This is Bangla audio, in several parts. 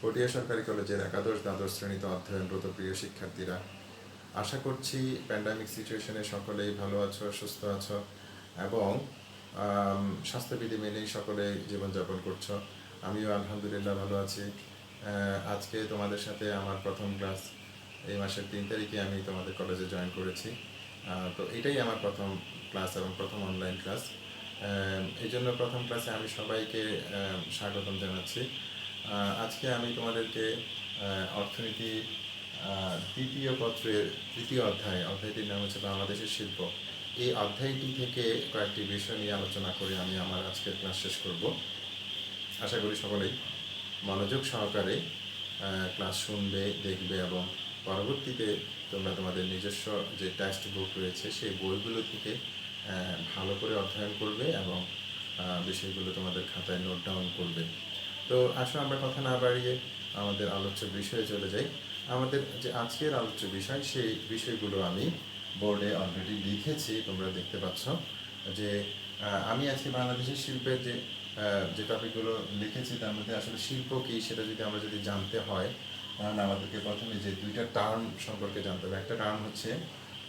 পটিয়া সরকারি কলেজের একাদশ দ্বাদশ শ্রেণীতে অধ্যয়নরত প্রিয় শিক্ষার্থীরা, আশা করছি প্যান্ডামিক সিচুয়েশনে সকলেই ভালো আছো, সুস্থ আছো এবং স্বাস্থ্যবিধি মেনেই সকলে জীবনযাপন করছো। আমিও আলহামদুলিল্লাহ ভালো আছি। আজকে তোমাদের সাথে আমার প্রথম ক্লাস, এই মাসের 3 তারিখে আমি তোমাদের কলেজে জয়েন করেছি। তো এটাই আমার প্রথম ক্লাস এবং প্রথম অনলাইন ক্লাস। এই জন্য প্রথম ক্লাসে আমি সবাইকে স্বাগতম জানাচ্ছি। আজকে আমি তোমাদেরকে অর্থনীতি দ্বিতীয় পত্রের তৃতীয় অধ্যায়টির নাম হচ্ছে বাংলাদেশের শিল্প। এই অধ্যায়টি থেকে কয়েকটি বিষয় নিয়ে আলোচনা করে আমি আমার আজকের ক্লাস শেষ করব। আশা করি সকলেই মনোযোগ সহকারে ক্লাস শুনবে, দেখবে এবং পরবর্তীতে তোমরা তোমাদের নিজস্ব যে টেক্সট বুক রয়েছে সেই বইগুলো থেকে ভালো করে অধ্যয়ন করবে এবং বিষয়গুলো তোমাদের খাতায় নোট ডাউন করবে। তো আসো আমরা কথা না বাড়িয়ে আমাদের আলোচ্য বিষয়ে চলে যাই। আমাদের যে আজকের আলোচ্য বিষয়, সেই বিষয়গুলো আমি বোর্ডে অলরেডি লিখেছি, তোমরা দেখতে পাচ্ছ যে আমি আজকে বাংলাদেশের শিল্পের যে টপিকগুলো লিখেছি তার মধ্যে আসলে শিল্প কী সেটা আমরা যদি জানতে হয়, তাহলে আমাদেরকে প্রথমে যে দুইটা টার্ম সম্পর্কে জানতে হবে। একটা টার্ম হচ্ছে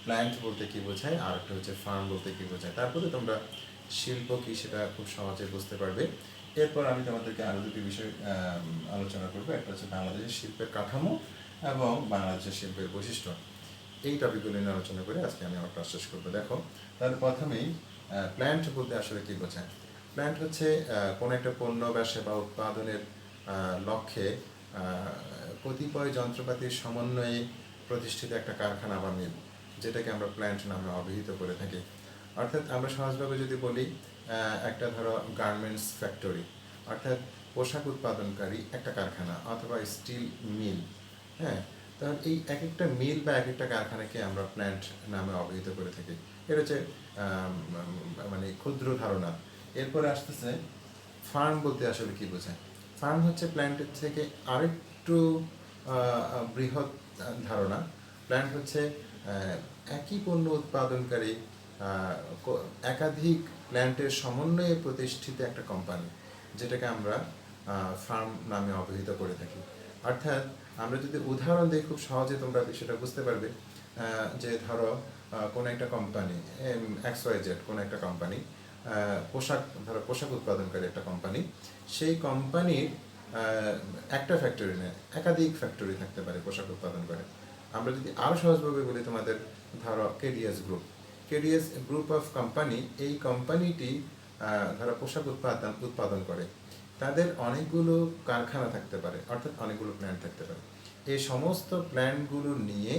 প্ল্যান্ট বলতে কী বোঝায়, আর একটা হচ্ছে ফার্ম বলতে কী বোঝায়। তারপরে তোমরা শিল্প কী সেটা খুব সহজে বুঝতে পারবে। এরপর আমি তোমাদেরকে আরও দুটি বিষয় আলোচনা করবো। একটা হচ্ছে বাংলাদেশের শিল্পের কাঠামো এবং বাংলাদেশের শিল্পের বৈশিষ্ট্য। এই টপিকগুলো নিয়ে আলোচনা করে আজকে আমি আমার ক্লাস শেষ করবো। দেখো, তাহলে প্রথমেই প্ল্যান্ট বলতে আসলে কী বোঝায়। প্ল্যান্ট হচ্ছে কোনো একটা পণ্য বা সেবা উৎপাদনের লক্ষ্যে কতিপয় যন্ত্রপাতির সমন্বয়ে প্রতিষ্ঠিত একটা কারখানা বা মিল, যেটাকে আমরা প্ল্যান্ট নামে অভিহিত করে থাকি। অর্থাৎ আমরা সহজভাবে যদি বলি, একটা ধরো গার্মেন্টস ফ্যাক্টরি, অর্থাৎ পোশাক উৎপাদনকারী একটা কারখানা অথবা স্টিল মিল। হ্যাঁ, তাহলে এই এক একটা মিল বা এক একটা কারখানাকে আমরা প্ল্যান্ট নামে অভিহিত করে থাকি। এটা হচ্ছে মানে ক্ষুদ্র ধারণা। এরপরে আসতেছে ফার্ম বলতে আসলে কি বোঝায়। ফার্ম হচ্ছে প্ল্যান্টের থেকে আরেকটু বৃহৎ ধারণা। প্ল্যান্ট হচ্ছে একই পণ্য উৎপাদনকারী একাধিক প্ল্যান্টের সমন্বয়ে প্রতিষ্ঠিত একটা কোম্পানি, যেটাকে আমরা ফার্ম নামে অভিহিত করে থাকি। অর্থাৎ আমরা যদি উদাহরণ দিই, খুব সহজে তোমরা বিষয়টা বুঝতে পারবে। যে ধরো কোনো একটা কোম্পানি XYZ, কোনো একটা কোম্পানি পোশাক উৎপাদনকারী একটা কোম্পানি, সেই কোম্পানির একটা ফ্যাক্টরি নেয়, একাধিক ফ্যাক্টরি থাকতে পারে পোশাক উৎপাদন করে। আমরা যদি আরও সহজভাবে বলি, তোমাদের ধরো কেডিএস গ্রুপ অফ কোম্পানি, এই কোম্পানিটি ধরো পোশাক উৎপাদন করে। তাদের অনেকগুলো কারখানা থাকতে পারে, অর্থাৎ অনেকগুলো প্ল্যান্ট থাকতে পারে। এই সমস্ত প্ল্যান্টগুলো নিয়ে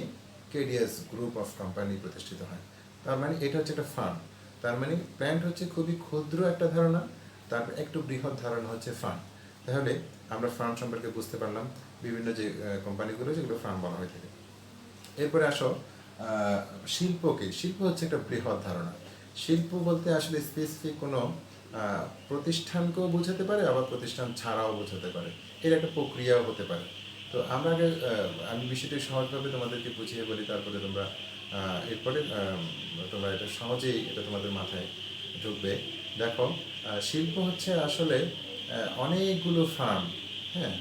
কেডিএস গ্রুপ অফ কোম্পানি প্রতিষ্ঠিত হয়। তার মানে এটা হচ্ছে একটা ফার্ম। তার মানে প্ল্যান্ট হচ্ছে খুবই ক্ষুদ্র একটা ধারণা, তারপর একটু বৃহৎ ধারণা হচ্ছে ফার্ম। তাহলে আমরা ফার্ম সম্পর্কে বুঝতে পারলাম, বিভিন্ন যে কোম্পানিগুলো যেগুলো ফার্ম বলা হয়ে থাকে। এরপরে আসো শিল্প কি। শিল্প হচ্ছে একটা বৃহৎ ধারণা। শিল্প বলতে আসলে স্পেসিফিক কোনো প্রতিষ্ঠানকেও বোঝাতে পারে, আবার প্রতিষ্ঠান ছাড়াও বোঝাতে পারে, এর একটা প্রক্রিয়াও হতে পারে। তো আমরা আগে আমি বিষয়টি সহজভাবে তোমাদেরকে বুঝিয়ে বলি, তারপরে তোমরা এরপরে তোমরা এটা সহজেই এটা তোমাদের মাথায় ঢুকবে। দেখো, শিল্প হচ্ছে আসলে অনেকগুলো ফার্ম। হ্যাঁ,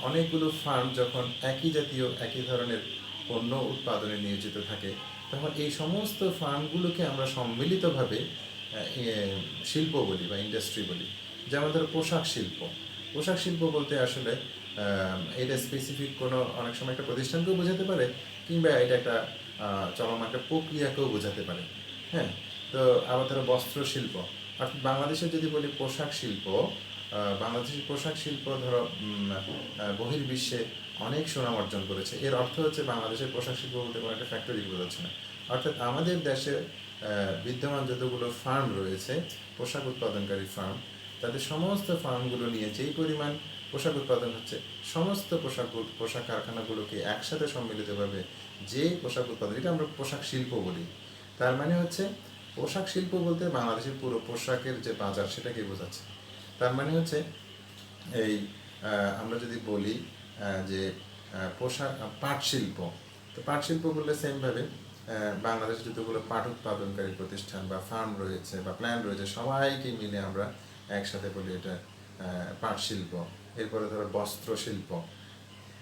অনেকগুলো ফার্ম যখন একই জাতীয় একই ধরনের পণ্য উৎপাদনে নিয়োজিত থাকে, তখন এই সমস্ত ফার্মগুলোকে আমরা সম্মিলিতভাবে শিল্প বলি বা ইন্ডাস্ট্রি বলি। যেমন ধরো পোশাক শিল্প বলতে আসলে এটা স্পেসিফিক কোনো অনেক সময় একটা প্রতিষ্ঠানকেও বোঝাতে পারে, কিংবা এটা একটা চলমান একটা প্রক্রিয়াকেও বোঝাতে পারে। হ্যাঁ, তো আবার ধরো বস্ত্র শিল্প, অর্থাৎ বাংলাদেশে যদি বলি পোশাক শিল্প, বাংলাদেশের পোশাক শিল্প ধরো বহির্বিশ্বে অনেক সুনাম অর্জন করেছে। এর অর্থ হচ্ছে বাংলাদেশের পোশাক শিল্প বলতে কোনো একটা ফ্যাক্টরি বোঝাচ্ছে না। অর্থাৎ আমাদের দেশে বিদ্যমান যতগুলো ফার্ম রয়েছে, পোশাক উৎপাদনকারী ফার্ম, তাদের সমস্ত ফার্মগুলো নিয়ে যেই পরিমাণ পোশাক উৎপাদন হচ্ছে, সমস্ত পোশাক কারখানাগুলোকে একসাথে সম্মিলিতভাবে যে পোশাক উৎপাদন, এটা আমরা পোশাক শিল্প বলি। তার মানে হচ্ছে পোশাক শিল্প বলতে বাংলাদেশের পুরো পোশাকের যে বাজার সেটাকে বোঝাচ্ছে। তার মানে হচ্ছে এই আমরা যদি বলি যে পোশাক পাট শিল্প, তো পাট শিল্প বললে সেমভাবে বাংলাদেশে যতগুলো পাট উৎপাদনকারী প্রতিষ্ঠান বা ফার্ম রয়েছে বা প্ল্যান্ট রয়েছে, সবাইকে মিলে আমরা একসাথে বলি এটা পাট শিল্প, এরপরে ধরো বস্ত্র শিল্প।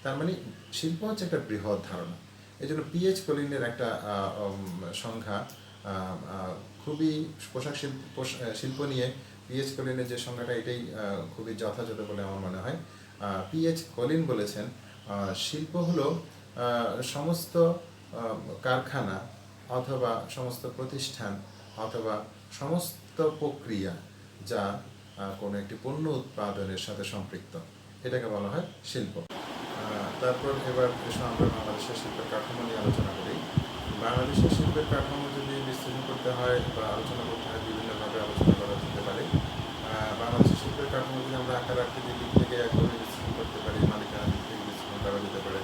তার মানে শিল্প হচ্ছে একটা বৃহৎ ধারণা। এই জন্য পিএইচ কলিনের একটা সংখ্যা খুবই পোশাক শিল্প নিয়ে পিএইচ কলিনের যে সংখ্যাটা, এটাই খুবই যথাযথ বলে আমার মনে হয়। পিএইচ কলিন বলেছেন শিল্প হলো সমস্ত কারখানা অথবা সমস্ত প্রতিষ্ঠান অথবা সমস্ত প্রক্রিয়া যা কোনো একটি পণ্য উৎপাদনের সাথে সম্পৃক্ত, এটাকে বলা হয় শিল্প। তারপর এবার এসে আমরা বাংলাদেশের শিল্পের কাঠামো নিয়ে আলোচনা করি। বাংলাদেশের শিল্পের কাঠামো যদি বিশ্লেষণ করতে হয় বা আলোচনা করতে হয়, বিভিন্নভাবে আলোচনা করা যেতে পারে। বাংলাদেশের শিল্পের কাঠামো যদি আমরা আকার আকৃতির দিক থেকে একভাবে বিশ্লেষণ করতে পারি, মালিকানার দিক থেকে বিশ্লেষণ করা যেতে পারে,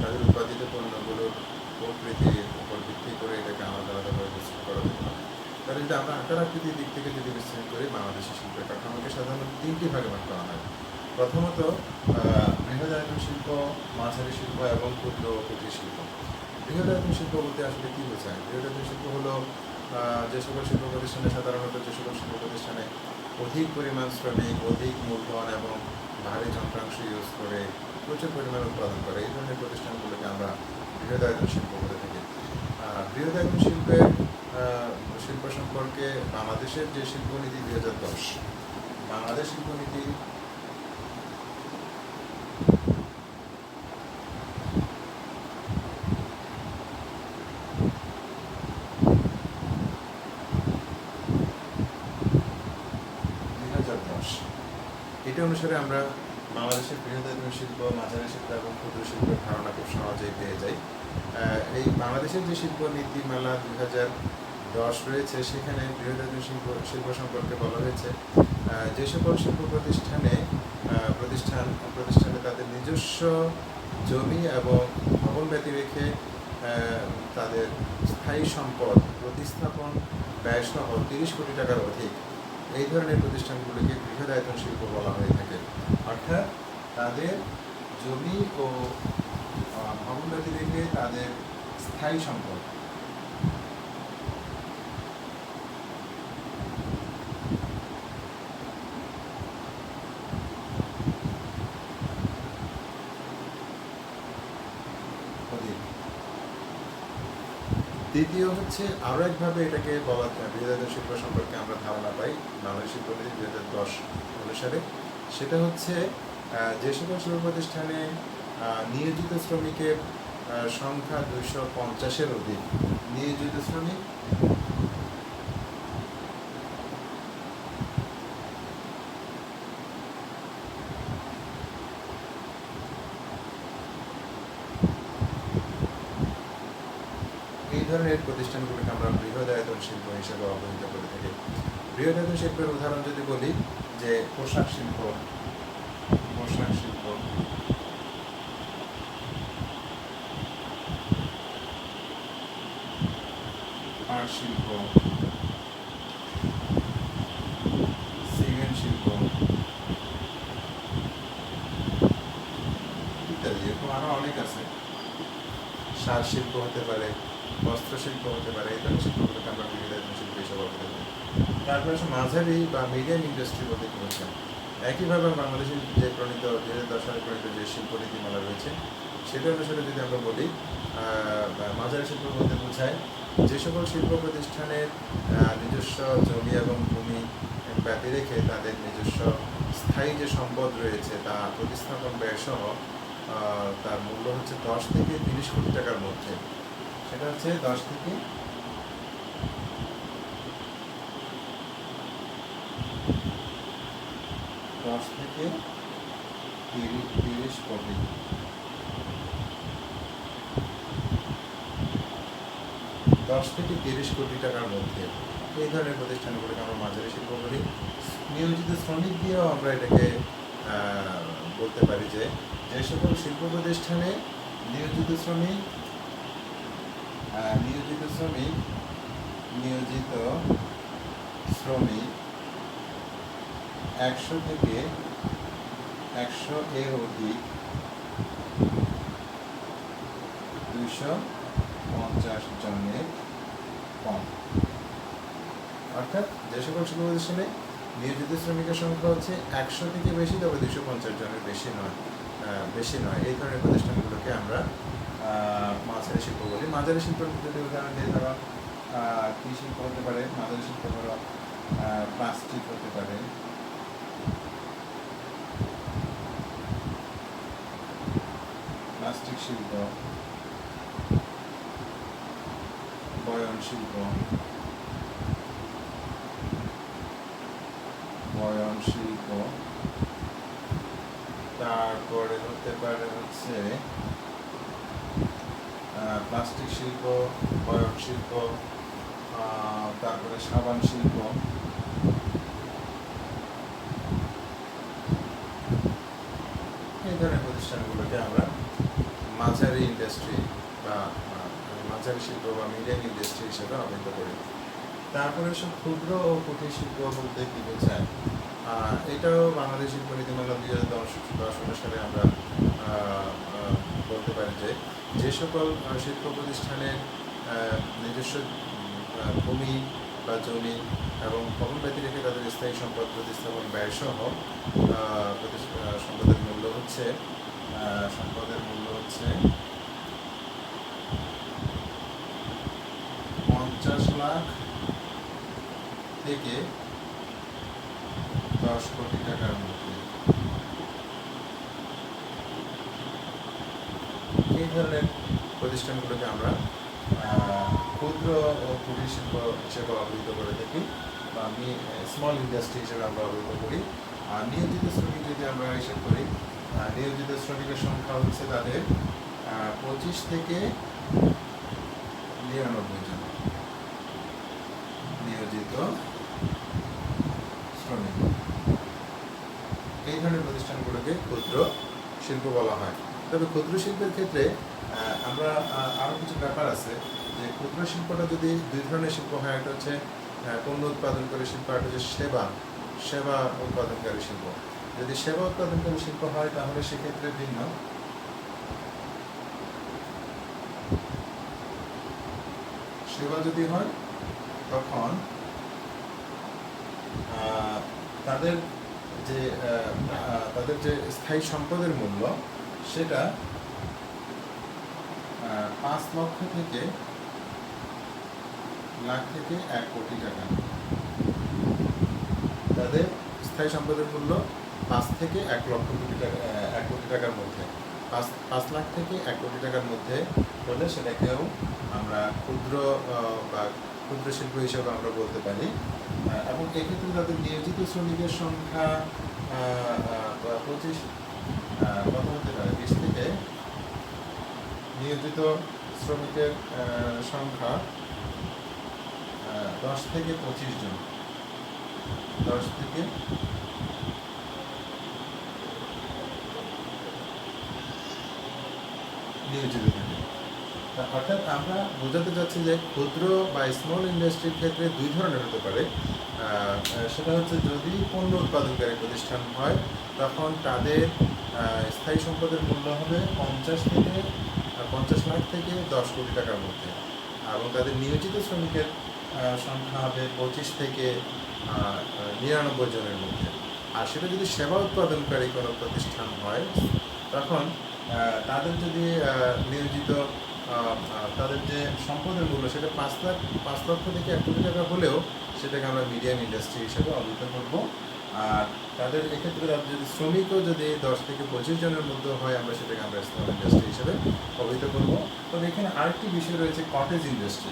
তাদের উৎপাদিত পণ্যগুলোর প্রকৃতির উপর ভিত্তি করে এটাকে আলাদা আলাদাভাবে বিশ্লেষণ করা যেতে পারে। তাহলে যদি আমরা আকার আকৃতির দিক থেকে যদি বিশ্লেষণ করি, বাংলাদেশের শিল্পের কাঠামোকে সাধারণত তিনটি ভাগে ভাগ করা হয়। প্রথমত বৃহদায়তন শিল্প, মাঝারি শিল্প এবং ক্ষুদ্র ও কুটির শিল্প। বৃহদায়তন শিল্প বলতে আসলে কী বোঝায়? বৃহদায়তন শিল্প হলো যে সকল শিল্প প্রতিষ্ঠানে সাধারণত যে সকল শিল্প প্রতিষ্ঠানে অধিক পরিমাণ শ্রমিক, অধিক মূলধন এবং ভারী যন্ত্রাংশ ইউজ করে প্রচুর পরিমাণ উৎপাদন করে, এই ধরনের প্রতিষ্ঠানগুলোকে আমরা বৃহদায়তন শিল্প বলে থাকি। বৃহদায়তন শিল্প সম্পর্কে বাংলাদেশের যে শিল্পনীতি 2010, বাংলাদেশ শিল্পনীতি এটা অনুসারে আমরা বাংলাদেশের বৃহদায়তন শিল্প, মাঝারি শিল্প এবং ক্ষুদ্র শিল্পের ধারণা খুব সহজেই পেয়ে যাই। এই বাংলাদেশের যে শিল্প নীতিমালা 2010 রয়েছে, সেখানে বৃহদায়তন শিল্প সম্পর্কে বলা হয়েছে যে সকল শিল্প প্রতিষ্ঠানে তাদের নিজস্ব জমি এবং ভবন ব্যতি রেখে তাদের স্থায়ী সম্পদ প্রতিস্থাপন ব্যয়সহ 30 কোটি টাকার অধিক, এই ধরনের প্রতিষ্ঠানগুলিকে বৃহদায়তন শিল্প বলা হয়ে থাকে। অর্থাৎ তাদের জমি ও ভবন ব্যতি রেখে তাদের স্থায়ী সম্পদ দ্বিতীয় হচ্ছে আরও একভাবে এটাকে বলা, বৃহদায়তন শিল্প সম্পর্কে আমরা ধারণা পাই বাংলাদেশ শিল্পনীতি 2010 অনুসারে। সেটা হচ্ছে যে সকল শিল্প প্রতিষ্ঠানে নিয়োজিত শ্রমিকের সংখ্যা 250-এর অধিক, নিয়োজিত শ্রমিক এই ধরনের প্রতিষ্ঠানগুলোকে আমরা বৃহদায়তন শিল্প হিসেবে অবহিত করে থাকি। বৃহদায়তন শিল্পের উদাহরণ যদি বলি, যে পোশাক শিল্প, পাট শিল্প, সিমেন্ট শিল্প ইত্যাদি, এরকম আরো অনেক আছে। সার শিল্প হতে পারে, বস্ত্র শিল্প হতে পারে, এই ধরনের শিল্পগুলোকে আমরা বৃহদায়তন শিল্প হিসেবে অবহিত করি। তারপরে মাঝারি বা মিডিয়াম ইন্ডাস্ট্রি বলতে কি বোঝায়? একইভাবে বাংলাদেশের যে 2010 সালে প্রণীত যে শিল্প নীতিমালা রয়েছে, সেটা অনুসারে যদি আমরা বলি, মাঝারি শিল্প বলতে বোঝায় যে সকল শিল্প প্রতিষ্ঠানের নিজস্ব জমি এবং ভূমি ব্যতি রেখে তাদের নিজস্ব স্থায়ী যে সম্পদ রয়েছে তা প্রতিস্থাপন ব্যয়সহ তার মূল্য হচ্ছে 10 থেকে 30 কোটি টাকার মধ্যে। সেটা হচ্ছে 10 থেকে 30 কোটি। 10 থেকে 30 কোটি টাকার মধ্যে এই ধরনের প্রতিষ্ঠানগুলোকে আমরা মাঝারি শিল্প বলি। নিয়োজিত শ্রমিক দিয়েও আমরা এটাকে বলতে পারি যে সকল শিল্প প্রতিষ্ঠানে নিয়োজিত শ্রমিক 100 থেকে 100 এর অধিক, 250 জনের কম। অর্থাৎ যে সকল শিল্প প্রতিষ্ঠানে নিয়োজিত শ্রমিকের সংখ্যা হচ্ছে 100 থেকে বেশি, তবে 250 জনের বেশি নয়। এই ধরনের প্রতিষ্ঠানগুলোকে আমরা মাঝারি শিল্প বলি। মাঝারি শিল্পের যদি উদাহরণ দিয়ে ধরো কী শিল্প হতে পারে, মাঝারি শিল্প ধরো প্লাস্টিক হতে পারে, প্লাস্টিক শিল্প, বয়ন শিল্প, তারপরে হতে পারে হচ্ছে প্লাস্টিক শিল্প, বয়ন শিল্প, তারপরে সাবান শিল্প। এই ধরনের প্রতিষ্ঠানগুলোকে আমরা মাঝারি ইন্ডাস্ট্রি বা মাঝারি শিল্প বা মিডিয়াম ইন্ডাস্ট্রি হিসেবে অভিহিত করি। তারপরে সব ক্ষুদ্র ও কুটির শিল্প বলতে কী বোঝায়? এটাও বাংলাদেশ শিল্প নীতিমালা 2010 সালে আমরা বলতে পারি যে সকল শিল্প প্রতিষ্ঠানের নিজস্ব ভূমি বা জমি এবং ভবন ব্যতি রেখে তাদের স্থায়ী সম্পদ প্রতিস্থাপন ব্যয়সহ সম্পদের মূল্য হচ্ছে 50 লাখ থেকে 10 কোটি টাকার মধ্যে। এই ধরনের প্রতিষ্ঠানগুলোকে আমরা ক্ষুদ্র ও কুটির শিল্প হিসেবে অবহিত করে থাকি বা স্মল ইন্ডাস্ট্রি হিসেবে আমরা অবহিত করি। আর নিয়োজিত শ্রমিক যদি আমরা হিসেব করি, নিয়োজিত শ্রমিকের সংখ্যা হচ্ছে তাদের 25 থেকে 99 জন নিয়োজিত শ্রমিক। এই ধরনের প্রতিষ্ঠানগুলোকে ক্ষুদ্র শিল্প বলা হয়। তবে ক্ষুদ্র শিল্পের ক্ষেত্রে আমরা আরও কিছু ব্যাপার আছে, যে ক্ষুদ্র শিল্পটা যদি দুই ধরনের শিল্প হয়, একটা হচ্ছে পণ্য উৎপাদনকারী শিল্প, একটা হচ্ছে সেবা উৎপাদনকারী শিল্প। যদি সেবা উৎপাদনকারী শিল্প হয় তাহলে সেক্ষেত্রে ভিন্ন। সেবা যদি হয় তখন তাদের যে স্থায়ী সম্পদের মূল্য সেটা 5 লক্ষ থেকে 1 কোটি টাকা। তাদের স্থায়ী সম্পদের মূল্য 5 থেকে 1 কোটি টাকার মধ্যে, 5 লাখ থেকে 1 কোটি টাকার মধ্যে হলে সেটাকেও আমরা ক্ষুদ্র শিল্প হিসেবে আমরা বলতে পারি। এবং এক্ষেত্রে তাদের নিয়োজিত শ্রমিকের সংখ্যা 20 থেকে নিয়োজিত শ্রমিকের সংখ্যা 10 থেকে 25 জন, 10 থেকে নিয়োজিত থাকে। অর্থাৎ আমরা বোঝাতে চাচ্ছি যে ক্ষুদ্র বা স্মল ইন্ডাস্ট্রির ক্ষেত্রে দুই ধরনের হতে পারে। সেটা হচ্ছে যদি পণ্য উৎপাদনকারী প্রতিষ্ঠান হয় তখন তাদের স্থায়ী সম্পদের মূল্য হবে 50 লাখ থেকে 10 কোটি টাকার মধ্যে, এবং তাদের নিয়োজিত শ্রমিকের সংখ্যা হবে 25 থেকে 99 জনের মধ্যে। আর সেটা যদি সেবা উৎপাদনকারী কোনো প্রতিষ্ঠান হয় তখন তাদের যদি নিয়োজিত তাদের যে সম্পদের মূল্য সেটা 5 লক্ষ থেকে 1 কোটি টাকা হলেও সেটাকে আমরা মিডিয়াম ইন্ডাস্ট্রি হিসেবে অভিহিত করব। আর তাদের এক্ষেত্রে যদি শ্রমিকও যদি 10 থেকে 25 জনের মধ্যে হয় আমরা সেটাকে আমরা স্মল ইন্ডাস্ট্রি হিসেবে অভিহিত করব। তবে এখানে আরেকটি বিষয় রয়েছে কটেজ ইন্ডাস্ট্রি,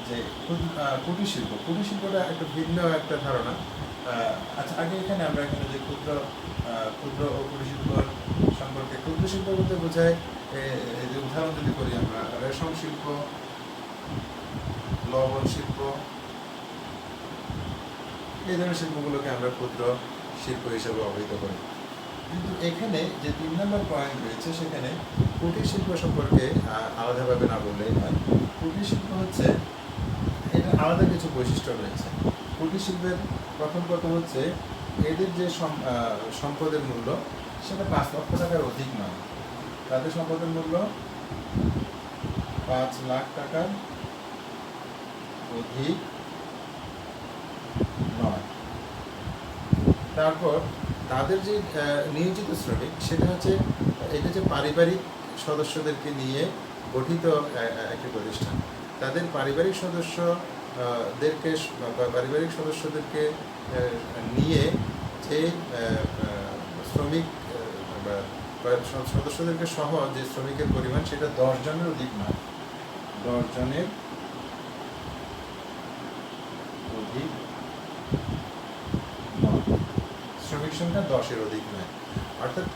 যে কুটির শিল্পটা একটা ভিন্ন একটা ধারণা। আচ্ছা, আগে আমরা এখানে যে ক্ষুদ্র ও কুটির শিল্প সম্পর্কে, ক্ষুদ্র শিল্প বলতে বোঝায় যে উদাহরণ যদি করি আমরা রেশম শিল্প, লবণ শিল্প, এই ধরনের শিল্পগুলোকে আমরা ক্ষুদ্র শিল্প হিসেবে অবহিত করি। কিন্তু এখানে যে 3 নম্বর পয়েন্ট রয়েছে সেখানে কুটির শিল্প সম্পর্কে আলাদাভাবে না বললেই নয়। কুটির শিল্প হচ্ছে এটা আলাদা কিছু বৈশিষ্ট্য রয়েছে। কুটির শিল্পের প্রথম কথা হচ্ছে এদের যে সম্পদের মূল্য সেটা 5 লক্ষ টাকার অধিক নয়। তাদের সম্পদের মূল্য 5 লাখ টাকার অধিক নয়। তারপর তাদের যে নিয়োজিত শ্রমিক, সেটা হচ্ছে এটা যে পারিবারিক সদস্যদেরকে নিয়ে গঠিত একটি প্রতিষ্ঠান। তাদের পারিবারিক সদস্যদেরকে নিয়ে যে শ্রমিক সদস্যদেরকে সহ যে শ্রমিকের পরিমাণ, সেটা 10 জনের অধিক নয়। 10 জনের অধিক নয়, শ্রমিক সংখ্যা 10-এর অধিক নয়। অর্থাৎ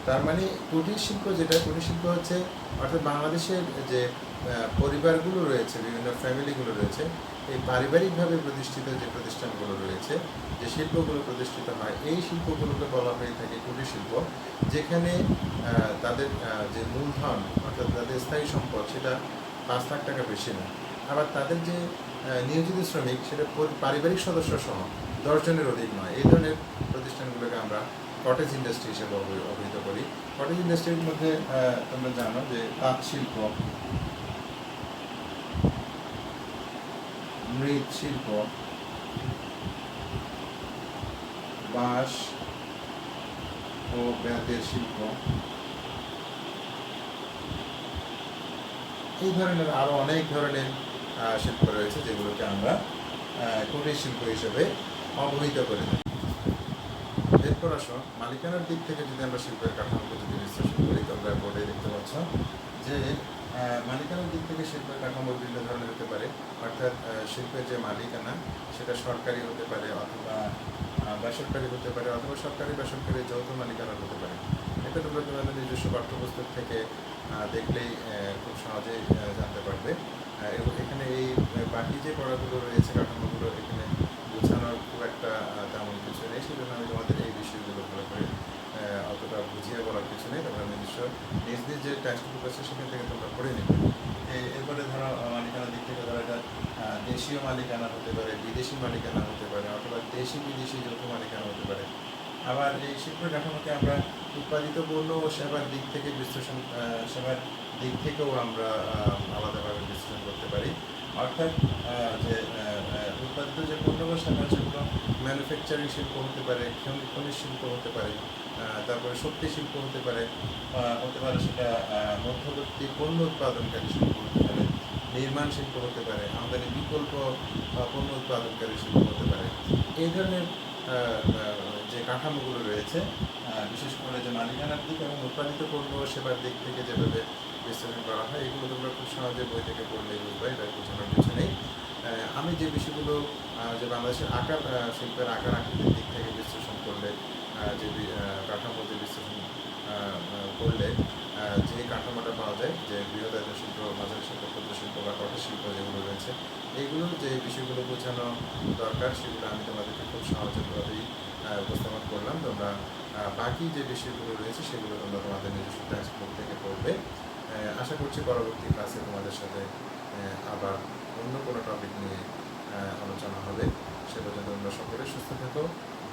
তার মানে কুটির শিল্প হচ্ছে, অর্থাৎ বাংলাদেশের যে পরিবারগুলো রয়েছে, বিভিন্ন ফ্যামিলিগুলো রয়েছে, এই পারিবারিকভাবে প্রতিষ্ঠিত যে প্রতিষ্ঠানগুলো রয়েছে, যে শিল্পগুলো প্রতিষ্ঠিত হয়, এই শিল্পগুলোকে বলা হয়ে থাকে কুটির শিল্প, যেখানে তাদের যে মূলধন, অর্থাৎ তাদের স্থায়ী সম্পদ, সেটা 5 লাখ টাকা বেশি না। আবার তাদের যে নিয়োজিত শ্রমিক, সেটা পারিবারিক সদস্য সহ 10 জনের অধিক নয়। এই ধরনের প্রতিষ্ঠানগুলোকে আমরা কটেজ ইন্ডাস্ট্রি হিসেবে অভিহিত করি। কটেজ ইন্ডাস্ট্রির মধ্যে তোমরা জানো যে তাঁত শিল্প, মৃৎশিল্প, বাঁশ ও বেতের শিল্প, এই ধরনের আরো অনেক ধরনের শিল্প রয়েছে, যেগুলোকে আমরা কুটির শিল্প হিসেবে অবহিত করে থাকি। এরপর আসো মালিকানার দিক থেকে যদি আমরা শিল্পের কাঠামোকে যদি বিশ্লেষণ করি, তোমরা বোর্ডে দেখতে পাচ্ছ যে মালিকানার দিক থেকে শিল্পের কাঠামো বিভিন্ন ধরনের হতে পারে। অর্থাৎ শিল্পের যে মালিকানা, সেটা সরকারি হতে পারে, অথবা বেসরকারি হতে পারে, অথবা সরকারি বেসরকারি যৌথ মালিকানা হতে পারে। এটা তোমরা তোমাদের নিজস্ব পাঠ্যপুস্তক থেকে দেখলেই খুব সহজেই জানতে পারবে। এখানে এই বাকি যে পড়াগুলো রয়েছে, কাঠামোগুলো, এখানে বোঝানোর খুব একটা তেমন কিছু নেই, সেজন্য আমি তোমাদের এই বিষয়গুলো ভালো করে অতটা বুঝিয়ে বলার কিছু নেই। তোমরা নিজ যে টেক্সট বুক আছে, সেখান থেকে তোমরা পড়ে নেবে। এরপরে ধরো মালিকানার দিক থেকে ধরো এটা দেশীয় মালিকানা হতে পারে, বিদেশি মালিকানা হতে পারে, অথবা দেশি বিদেশি যৌথ মালিকানা হতে পারে। আবার এই শিল্পের কাঠামোকে আমরা উৎপাদিত পণ্য ও সেবার দিক থেকে সেবার দিক থেকেও আমরা আলাদাভাবে বিশ্লেষণ করতে পারি। অর্থাৎ যে উৎপাদিত যে পণ্য বা সেবা, সেগুলো ম্যানুফ্যাকচারিং শিল্প হতে পারে, খনিজ শিল্প হতে পারে, তারপরে শক্তি শিল্প হতে পারে সেটা মধ্যবর্তী পণ্য উৎপাদনকারী শিল্প হতে পারে, নির্মাণ শিল্প হতে পারে, আমদানি বিকল্প পণ্য উৎপাদনকারী শিল্প হতে পারে। এই ধরনের যে কাঠামোগুলো রয়েছে, বিশেষ করে যে মালিকানার দিক এবং উৎপাদিত পণ্য ও সেবার দিক থেকে যেভাবে বিশ্লেষণ করা হয়, এগুলো তোমরা খুব সহজে বই থেকে পড়লেই বুঝবে, এটা বোঝানোর কিছু নেই। আমি যে বিষয়গুলো যে বাংলাদেশের শিল্পের আকার আকৃতির দিক থেকে বিশ্লেষণ করলে, যে কাঠামো যে বিশ্লেষণ করলে যে কাঠামোটা পাওয়া যায়, যে বৃহদায়তন শিল্প, মাঝারি শিল্প, ক্ষুদ্র শিল্প বা কঠোর শিল্প যেগুলো রয়েছে, এইগুলোর যে বিষয়গুলো বোঝানো দরকার, সেগুলো আমি তোমাদেরকে খুব সহজভাবেই উপস্থাপন করলাম। তোমরা বাকি যে বিষয়গুলো রয়েছে, সেগুলো তোমরা তোমাদের নিজস্ব টেক্সট বুক থেকে পড়বে। আশা করছি পরবর্তী ক্লাসে তোমাদের সাথে আবার অন্য কোনো টপিক নিয়ে আলোচনা হবে। সে পর্যন্ত তোমরা সকলে সুস্থ থাকো,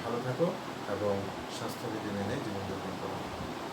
ভালো থাকো এবং স্বাস্থ্যবিধি মেনে জীবনযাপন করো।